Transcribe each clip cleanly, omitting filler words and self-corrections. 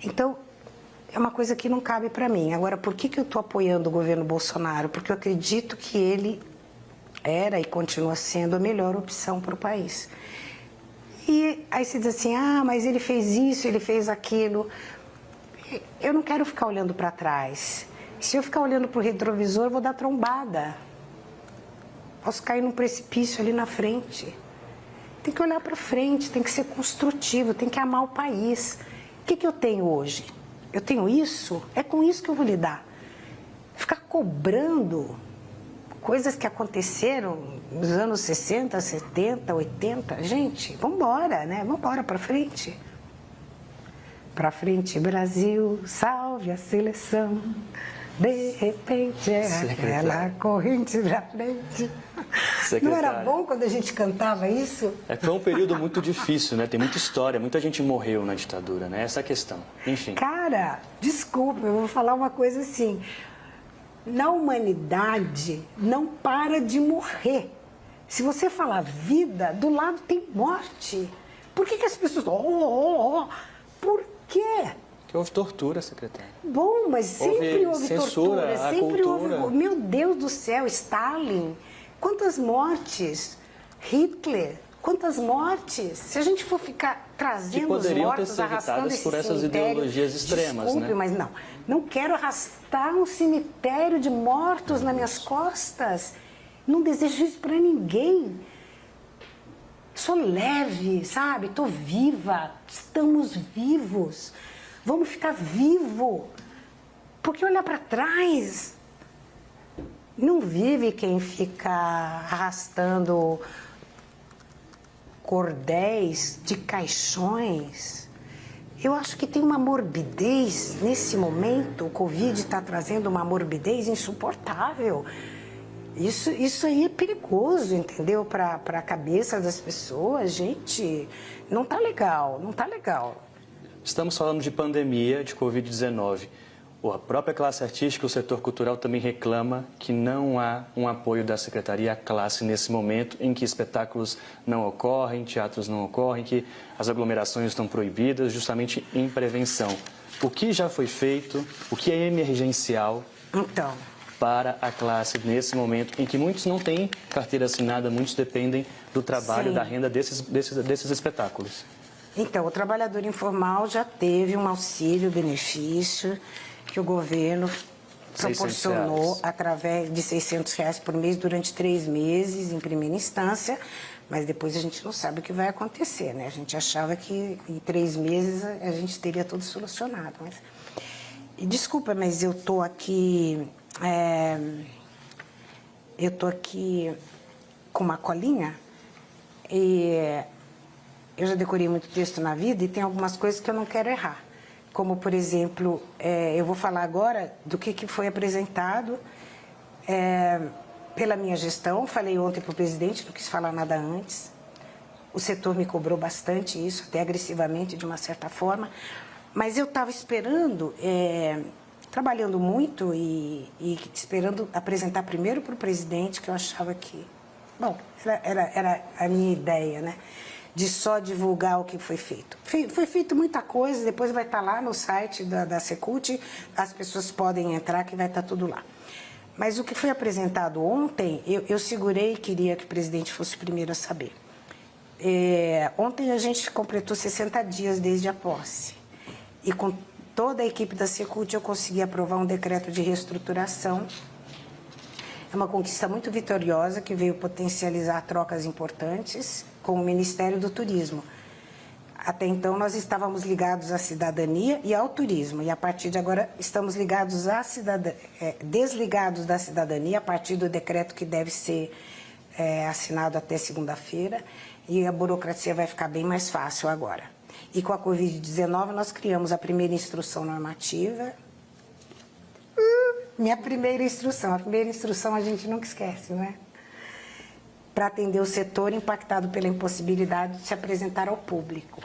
Então, é uma coisa que não cabe para mim. Agora, por que eu estou apoiando o governo Bolsonaro? Porque eu acredito que ele era e continua sendo a melhor opção para o país. E aí você diz assim, mas ele fez isso, ele fez aquilo. Eu não quero ficar olhando para trás. Se eu ficar olhando para o retrovisor, eu vou dar trombada. Posso cair num precipício ali na frente. Tem que olhar para frente, tem que ser construtivo, tem que amar o país. O que eu tenho hoje? Eu tenho isso? É com isso que eu vou lidar. Ficar cobrando coisas que aconteceram nos anos 60, 70, 80. Gente, vamos embora, né? Vamos embora para frente. Para frente, Brasil, salve a seleção. De repente é aquela corrente da frente. Não era bom quando a gente cantava isso? Foi um período muito difícil, né? Tem muita história, muita gente morreu na ditadura, né? Essa é a questão. Enfim. Cara, desculpa, eu vou falar uma coisa assim. Na humanidade, não para de morrer. Se você falar vida, do lado tem morte. Por que as pessoas... Por quê? Que houve tortura, secretária. Bom, mas sempre houve censura, tortura, sempre houve... Meu Deus do céu, Stalin, quantas mortes? Hitler, quantas mortes? Se a gente for ficar trazendo os mortos, arrastando esse por essas ideologias extremas, desculpe, né? Mas não quero arrastar um cemitério de mortos nas minhas costas. Não desejo isso para ninguém. Sou leve, sabe? Estou viva, estamos vivos. Vamos ficar vivo. Porque olhar para trás, não vive quem fica arrastando cordéis de caixões. Eu acho que tem uma morbidez nesse momento. O Covid está trazendo uma morbidez insuportável. Isso aí é perigoso, entendeu? Para a cabeça das pessoas, gente, não tá legal, não tá legal. Estamos falando de pandemia, de Covid-19. A própria classe artística, o setor cultural também reclama que não há um apoio da Secretaria à classe nesse momento em que espetáculos não ocorrem, teatros não ocorrem, que as aglomerações estão proibidas, justamente em prevenção. O que já foi feito, o que é emergencial para a classe nesse momento em que muitos não têm carteira assinada, muitos dependem do trabalho, da renda desses espetáculos? Então, o trabalhador informal já teve um auxílio, benefício que o governo proporcionou através de R$600 por mês durante 3 meses, em primeira instância, mas depois a gente não sabe o que vai acontecer, né? A gente achava que em 3 meses a gente teria tudo solucionado. Mas... E, desculpa, mas eu tô aqui com uma colinha e eu já decorei muito texto na vida e tem algumas coisas que eu não quero errar. Como, por exemplo, eu vou falar agora do que foi apresentado pela minha gestão. Falei ontem para o presidente, não quis falar nada antes. O setor me cobrou bastante isso, até agressivamente, de uma certa forma. Mas eu estava esperando, trabalhando muito e esperando apresentar primeiro para o presidente, que eu achava que... Bom, era a minha ideia, né? De só divulgar o que foi feito. Foi feito muita coisa, depois vai estar lá no site da Secult, as pessoas podem entrar que vai estar tudo lá. Mas o que foi apresentado ontem, eu segurei e queria que o presidente fosse o primeiro a saber. Ontem a gente completou 60 dias desde a posse. E com toda a equipe da Secult eu consegui aprovar um decreto de reestruturação. É uma conquista muito vitoriosa que veio potencializar trocas importantes com o Ministério do Turismo. Até então nós estávamos ligados à cidadania e ao turismo, e a partir de agora estamos ligados desligados da cidadania a partir do decreto que deve ser assinado até segunda-feira, e a burocracia vai ficar bem mais fácil agora. E com a Covid-19 nós criamos a primeira instrução normativa. Minha primeira instrução, a primeira instrução a gente nunca esquece, não é? Para atender o setor impactado pela impossibilidade de se apresentar ao público.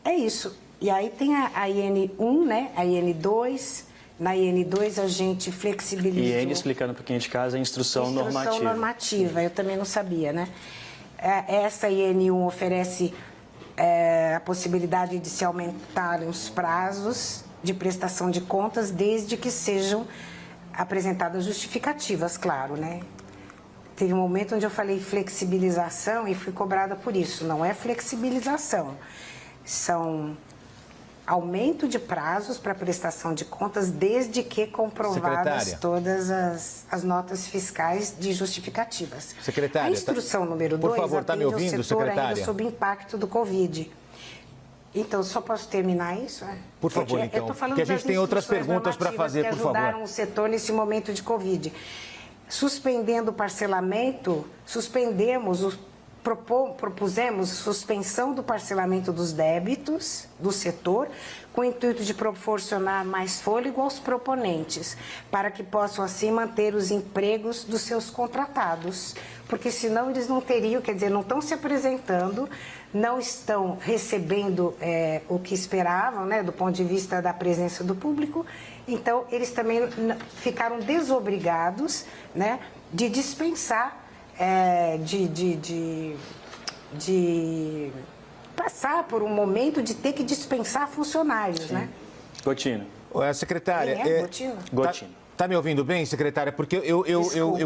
É isso. E aí tem a IN1, né? A IN2. Na IN2 a gente flexibilizou... IN, explicando para quem é de casa, a instrução normativa. Instrução normativa, eu também não sabia, né? Essa IN1 oferece a possibilidade de se aumentarem os prazos de prestação de contas, desde que sejam apresentadas justificativas, claro, né? Teve um momento onde eu falei flexibilização e fui cobrada por isso. Não é flexibilização, são aumento de prazos para prestação de contas, desde que comprovadas Secretária, todas as notas fiscais de justificativas. Secretária, A instrução número 2 por favor, tá me ouvindo, o setor secretária? ainda sob impacto do Covid. Então, só posso terminar isso? Por favor, Porque então, eu tô falando porque a gente das tem outras instruções perguntas para normativas fazer, que por favor. ajudaram o setor nesse momento de Covid. Suspendendo o parcelamento, propusemos suspensão do parcelamento dos débitos do setor, com o intuito de proporcionar mais fôlego aos proponentes, para que possam assim manter os empregos dos seus contratados, porque senão eles não teriam, quer dizer, não estão se apresentando, não estão recebendo o que esperavam, né, do ponto de vista da presença do público, então eles também ficaram desobrigados, né, de dispensar, de passar por um momento de ter que dispensar funcionários, né? Gotino. Secretária, Gotino? Gotino. Tá me ouvindo bem, secretária? Porque eu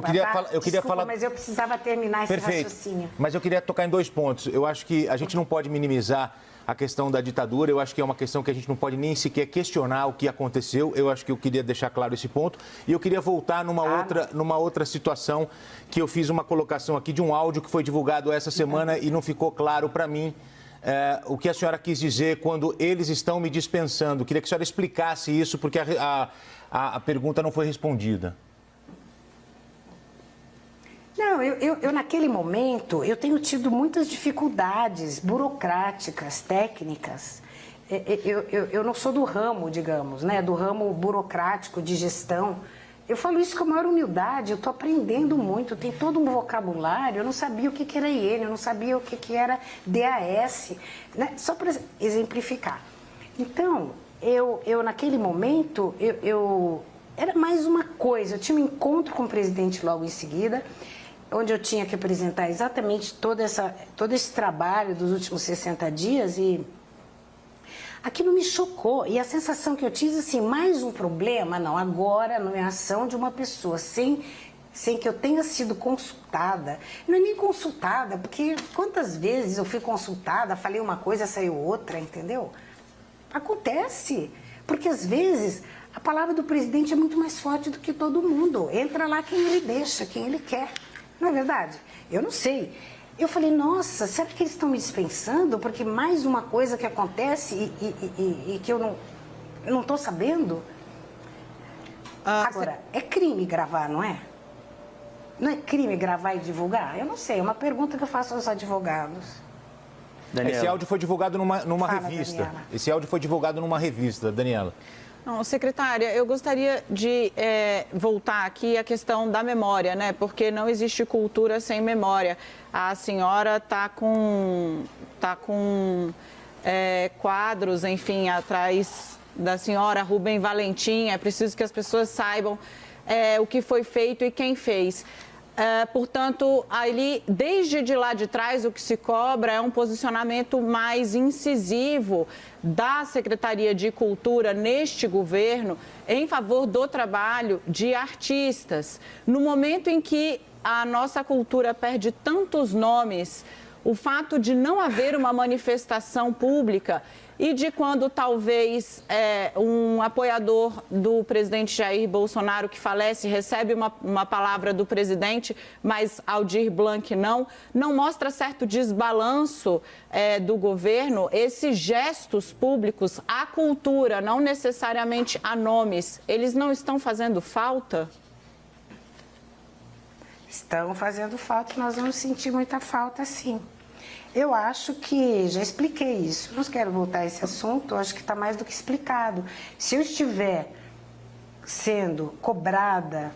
queria falar... Desculpa, mas eu precisava terminar esse Perfeito. raciocínio. Mas eu queria tocar em 2 pontos. Eu acho que a gente não pode minimizar a questão da ditadura. Eu acho que é uma questão que a gente não pode nem sequer questionar o que aconteceu. Eu acho que eu queria deixar claro esse ponto. E eu queria voltar numa outra situação que eu fiz uma colocação aqui de um áudio que foi divulgado essa semana e não ficou claro para mim o que a senhora quis dizer quando eles estão me dispensando. Eu queria que a senhora explicasse isso, porque a pergunta não foi respondida. Não, eu naquele momento, eu tenho tido muitas dificuldades burocráticas, técnicas. Eu não sou do ramo, digamos, né, do ramo burocrático de gestão. Eu falo isso com a maior humildade, eu estou aprendendo muito, tem todo um vocabulário, eu não sabia o que era IN, eu não sabia o que era DAS, né? Só para exemplificar. Então, eu naquele momento, era mais uma coisa, eu tinha um encontro com o presidente logo em seguida, onde eu tinha que apresentar exatamente todo esse trabalho dos últimos 60 dias e aquilo me chocou. E a sensação que eu tive, assim, mais um problema, não, agora a nomeação de uma pessoa sem que eu tenha sido consultada. Não é nem consultada, porque quantas vezes eu fui consultada, falei uma coisa, saiu outra, entendeu? Acontece, porque às vezes a palavra do presidente é muito mais forte do que todo mundo. Entra lá quem ele deixa, quem ele quer. Não é verdade? Eu não sei. Eu falei, nossa, será que eles estão me dispensando? Porque mais uma coisa que acontece e que eu não estou sabendo. Agora, é crime gravar, não é? Não é crime gravar e divulgar? Eu não sei, é uma pergunta que eu faço aos advogados. Daniela. Esse áudio foi divulgado numa revista. Daniela. Esse áudio foi divulgado numa revista, Daniela. Não, secretária, eu gostaria de voltar aqui à questão da memória, né? Porque não existe cultura sem memória. A senhora está com quadros, enfim, atrás da senhora Rubem Valentim. É preciso que as pessoas saibam o que foi feito e quem fez. Portanto, ali, desde de lá de trás, o que se cobra é um posicionamento mais incisivo da Secretaria de Cultura neste governo em favor do trabalho de artistas. No momento em que a nossa cultura perde tantos nomes, o fato de não haver uma manifestação pública e de quando talvez um apoiador do presidente Jair Bolsonaro que falece recebe uma palavra do presidente, mas Aldir Blanc não mostra certo desbalanço do governo. Esses gestos públicos à cultura, não necessariamente a nomes, eles não estão fazendo falta? Estão fazendo falta e nós vamos sentir muita falta, sim. Eu acho que já expliquei isso. Não quero voltar a esse assunto, acho que está mais do que explicado. Se eu estiver sendo cobrada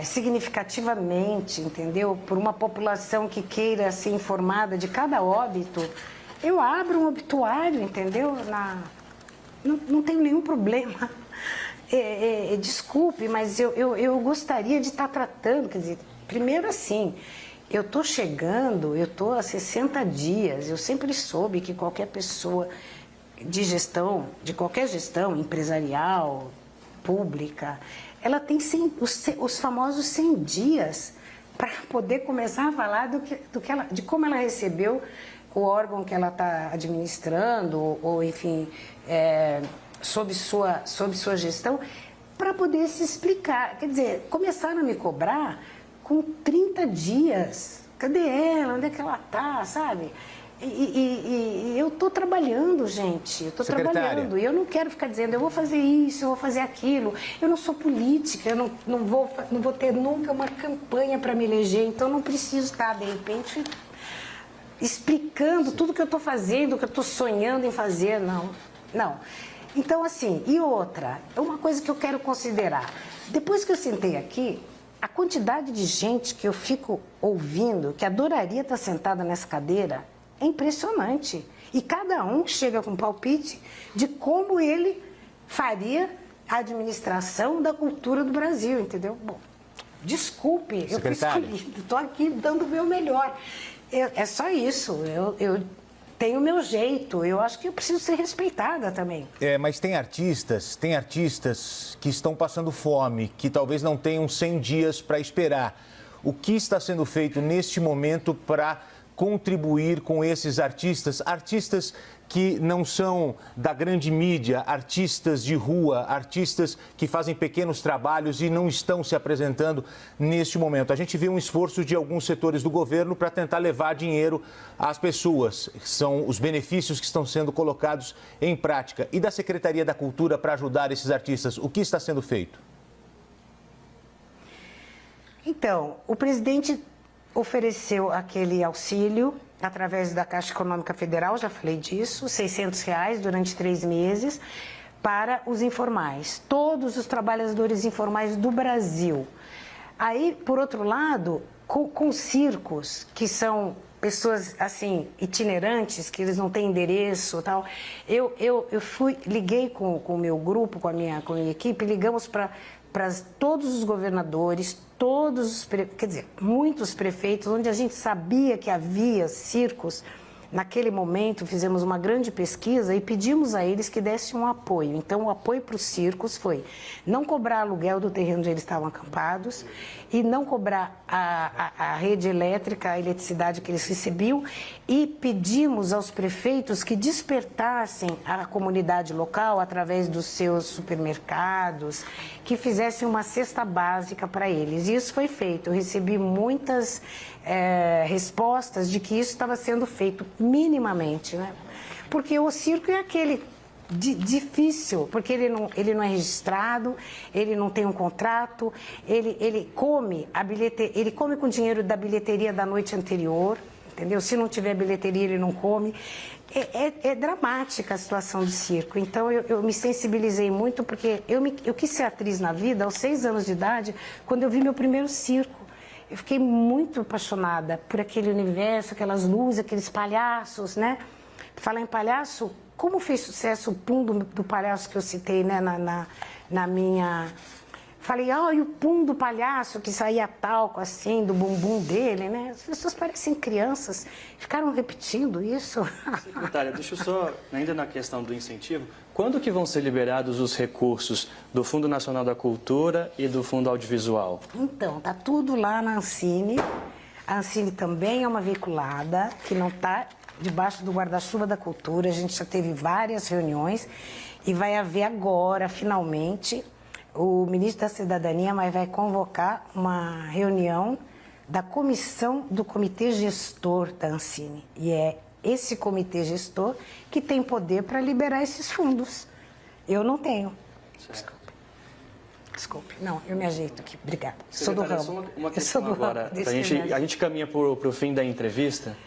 significativamente, entendeu? Por uma população que queira ser informada de cada óbito, eu abro um obituário, entendeu? Não tenho nenhum problema. Desculpe, mas eu gostaria de estar tratando, quer dizer, primeiro assim... eu estou chegando, eu estou há 60 dias, eu sempre soube que qualquer pessoa de gestão, de qualquer gestão empresarial, pública, ela tem os famosos 100 dias para poder começar a falar de como ela recebeu o órgão que ela está administrando, ou enfim, sob sua gestão, para poder se explicar. Quer dizer, começaram a me cobrar com 30 dias. Cadê ela? Onde é que ela está, sabe? E eu estou trabalhando, gente. Eu estou trabalhando. E eu não quero ficar dizendo, eu vou fazer isso, eu vou fazer aquilo. Eu não sou política, eu não vou ter nunca uma campanha para me eleger. Então, eu não preciso estar, de repente, explicando tudo que eu estou fazendo, o que eu estou sonhando em fazer. Não. Então, assim, e outra, uma coisa que eu quero considerar. Depois que eu sentei aqui, a quantidade de gente que eu fico ouvindo, que adoraria estar sentada nessa cadeira, é impressionante. E cada um chega com um palpite de como ele faria a administração da cultura do Brasil, entendeu? Bom, desculpe, eu fui escolhida, estou aqui dando o meu melhor. É só isso, eu tenho o meu jeito, eu acho que eu preciso ser respeitada também. Mas tem artistas que estão passando fome, que talvez não tenham 100 dias para esperar. O que está sendo feito neste momento para contribuir com esses artistas que não são da grande mídia, artistas de rua, artistas que fazem pequenos trabalhos e não estão se apresentando neste momento? A gente vê um esforço de alguns setores do governo para tentar levar dinheiro às pessoas, são os benefícios que estão sendo colocados em prática. E da Secretaria da Cultura para ajudar esses artistas, o que está sendo feito? Então, o presidente ofereceu aquele auxílio através da Caixa Econômica Federal, já falei disso, R$600 durante 3 meses para os informais, todos os trabalhadores informais do Brasil. Aí, por outro lado, com circos, que são pessoas assim itinerantes, que eles não têm endereço, tal. Eu liguei com o meu grupo, com a minha equipe, ligamos para todos os governadores, quer dizer, muitos prefeitos, onde a gente sabia que havia circos. Naquele momento, fizemos uma grande pesquisa e pedimos a eles que dessem um apoio. Então, o apoio para os circos foi não cobrar aluguel do terreno onde eles estavam acampados e não cobrar a rede elétrica, a eletricidade que eles recebiam, e pedimos aos prefeitos que despertassem a comunidade local através dos seus supermercados, que fizessem uma cesta básica para eles. E isso foi feito. Eu recebi muitas respostas de que isso estava sendo feito minimamente, né? Porque o circo é aquele difícil, porque ele não é registrado, ele não tem um contrato, ele come com dinheiro da bilheteria da noite anterior, entendeu? Se não tiver bilheteria, ele não come. É dramática a situação do circo. Então, eu me sensibilizei muito, porque eu quis ser atriz na vida aos 6 anos de idade, quando eu vi meu primeiro circo. Eu fiquei muito apaixonada por aquele universo, aquelas luzes, aqueles palhaços, né? Falar em palhaço, como fez sucesso o pum do palhaço que eu citei, né, na minha... Falei, e o pum do palhaço que saía talco assim, do bumbum dele, né? As pessoas parecem crianças, ficaram repetindo isso. Secretária, deixa eu só, ainda na questão do incentivo, quando que vão ser liberados os recursos do Fundo Nacional da Cultura e do Fundo Audiovisual? Então, tá tudo lá na Ancine. A Ancine também é uma veiculada que não está debaixo do guarda-chuva da cultura. A gente já teve várias reuniões e vai haver agora, finalmente, o ministro da Cidadania vai convocar uma reunião da comissão do comitê gestor da Ancine. E é esse comitê gestor que tem poder para liberar esses fundos. Eu não tenho. Desculpe. Não, eu me ajeito aqui. Obrigada. Sou do ramo. Só uma questão agora. A gente caminha para o fim da entrevista.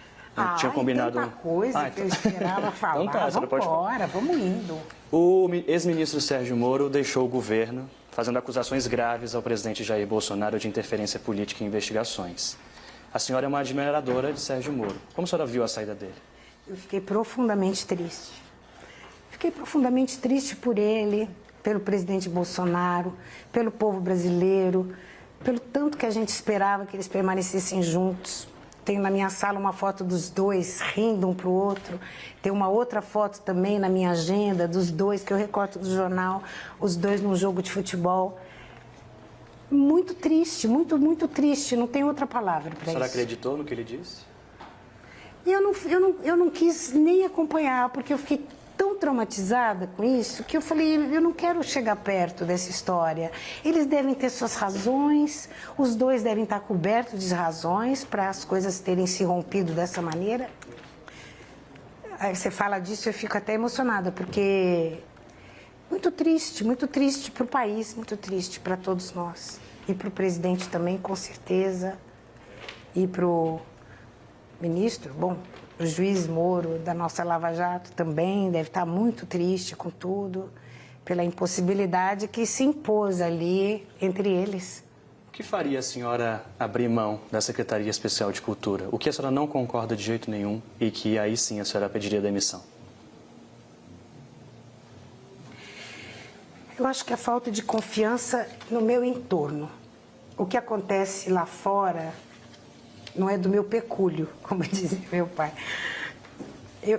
Tinha combinado tanta coisa que eu esperava falar. Então tá, vamos embora, vamos indo. O ex-ministro Sérgio Moro deixou o governo, fazendo acusações graves ao presidente Jair Bolsonaro de interferência política em investigações. A senhora é uma admiradora de Sérgio Moro. Como a senhora viu a saída dele? Eu fiquei profundamente triste. Fiquei profundamente triste por ele, pelo presidente Bolsonaro, pelo povo brasileiro, pelo tanto que a gente esperava que eles permanecessem juntos. tenho na minha sala uma foto dos dois rindo um para o outro. Tem uma outra foto também na minha agenda dos dois, que eu recorto do jornal, os dois num jogo de futebol. Muito triste, muito, muito triste. Não tem outra palavra para isso. A senhora acreditou no que ele disse? Eu não quis nem acompanhar, porque eu fiquei tão traumatizada com isso que eu falei, eu não quero chegar perto dessa história. Eles devem ter suas razões, os dois devem estar cobertos de razões para as coisas terem se rompido dessa maneira. Aí você fala disso, eu fico até emocionada, porque muito triste para o país, muito triste para todos nós. E para o presidente também, com certeza, e para o ministro, bom, o juiz Moro da nossa Lava Jato também deve estar muito triste com tudo, pela impossibilidade que se impôs ali entre eles. O que faria a senhora abrir mão da Secretaria Especial de Cultura? O que a senhora não concorda de jeito nenhum e que aí sim a senhora pediria demissão? Eu acho que a falta de confiança no meu entorno. O que acontece lá fora não é do meu pecúlio, como dizia meu pai.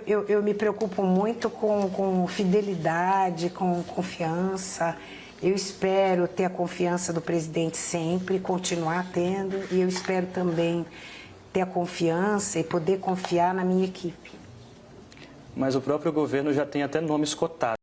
Eu me preocupo muito com fidelidade, com confiança. Eu espero ter a confiança do presidente sempre, continuar tendo. E eu espero também ter a confiança e poder confiar na minha equipe. Mas o próprio governo já tem até nomes cotados.